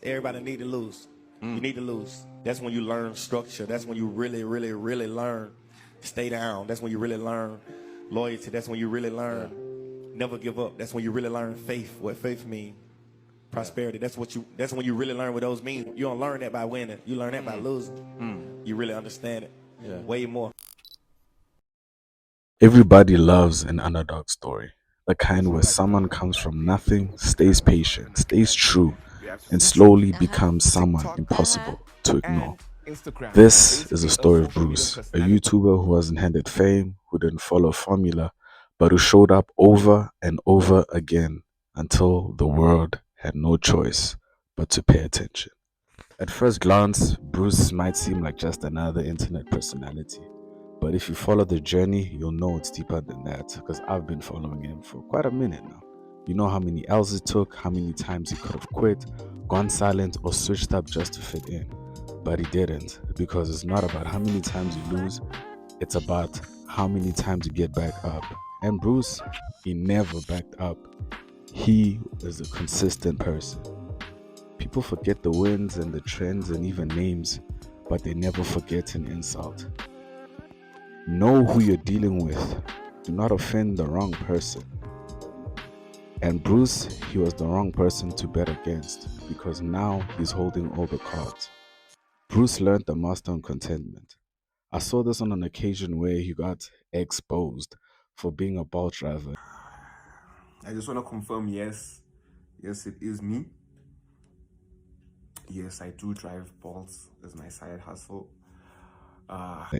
Everybody need to lose. You need to lose. That's when you learn structure. That's when you really, really, really learn. Stay down. That's when you really learn loyalty. That's when you really learn never give up. That's when you really learn faith. What faith means. Prosperity. That's when you really learn what those mean. You don't learn that by winning. You learn that by losing. You really understand it. Way more. Everybody loves an underdog story. The kind where someone comes from nothing, stays patient, stays true, and slowly becomes someone impossible to ignore. This is the story of Bruce, a YouTuber who wasn't handed fame, who didn't follow a formula, but who showed up over and over again until the world had no choice but to pay attention. At first glance, Bruce might seem like just another internet personality. But if you follow the journey, you'll know it's deeper than that, because I've been following him for quite a minute now. You know how many L's it took, how many times he could have quit, gone silent, or switched up just to fit in. But he didn't, because it's not about how many times you lose, it's about how many times you get back up. And Bruce, he never backed up. He is a consistent person. People forget the wins and the trends and even names, but they never forget an insult. Know who you're dealing with. Do not offend the wrong person. And Bruce, he was the wrong person to bet against, because now he's holding all the cards. Bruce learned the master on contentment. I saw this on an occasion where he got exposed for being a Bolt driver. I just want to confirm, yes, it is me. Yes, I do drive Bolts as my side hustle.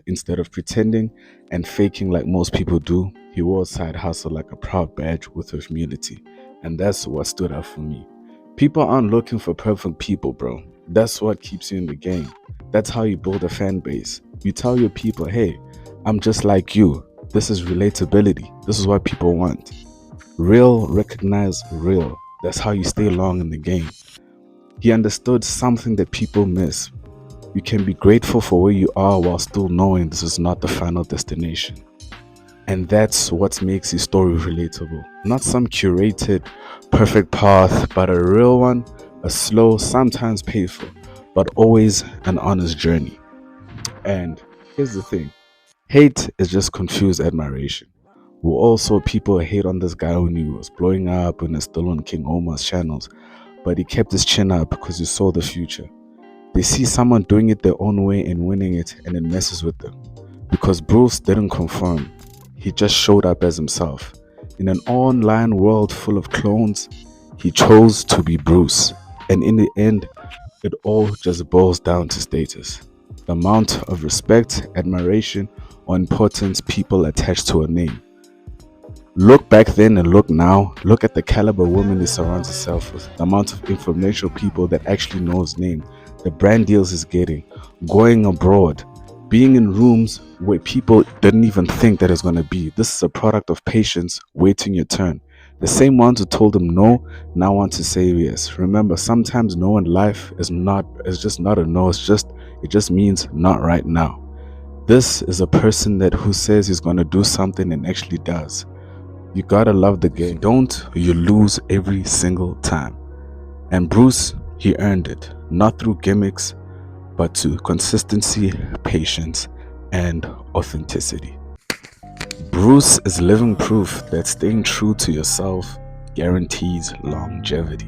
Instead of pretending and faking like most people do, he wore a side hustle like a proud badge with humility. And that's what stood out for me. People aren't looking for perfect people, bro. That's what keeps you in the game. That's how you build a fan base. You tell your people, hey, I'm just like you. This is relatability. This is what people want. Real, recognize real. That's how you stay long in the game. He understood something that people miss. You can be grateful for where you are while still knowing this is not the final destination. And that's what makes his story relatable. Not some curated, perfect path, but a real one, a slow, sometimes painful, but always an honest journey. And here's the thing. Hate is just confused admiration. We all saw people hate on this guy when he was blowing up and is still on King Omar's channels, but he kept his chin up because he saw the future. They see someone doing it their own way and winning it, and it messes with them. Because Bruce didn't conform, he just showed up as himself. In an online world full of clones, he chose to be Bruce. And in the end, it all just boils down to status. The amount of respect, admiration, or importance people attach to a name. Look back then and look now. Look at the caliber of women he surrounds himself with. The amount of influential people that actually know his name. The brand deals he's getting. Going abroad. Being in rooms where people didn't even think that it's going to be. This is a product of patience, waiting your turn. The same ones who told him no, now want to say yes. Remember, sometimes no in life is just not a no. It just means not right now. This is a person who says he's going to do something and actually does. You gotta love the game. Don't, you lose every single time. And Bruce, he earned it. Not through gimmicks, but to consistency, patience, and authenticity. Bruce is living proof that staying true to yourself guarantees longevity.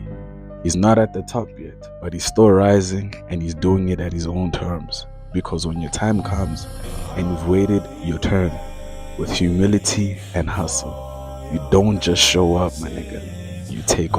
He's not at the top yet, but he's still rising, and he's doing it at his own terms. Because when your time comes and you've waited your turn with humility and hustle, you don't just show up, my nigga. You take over.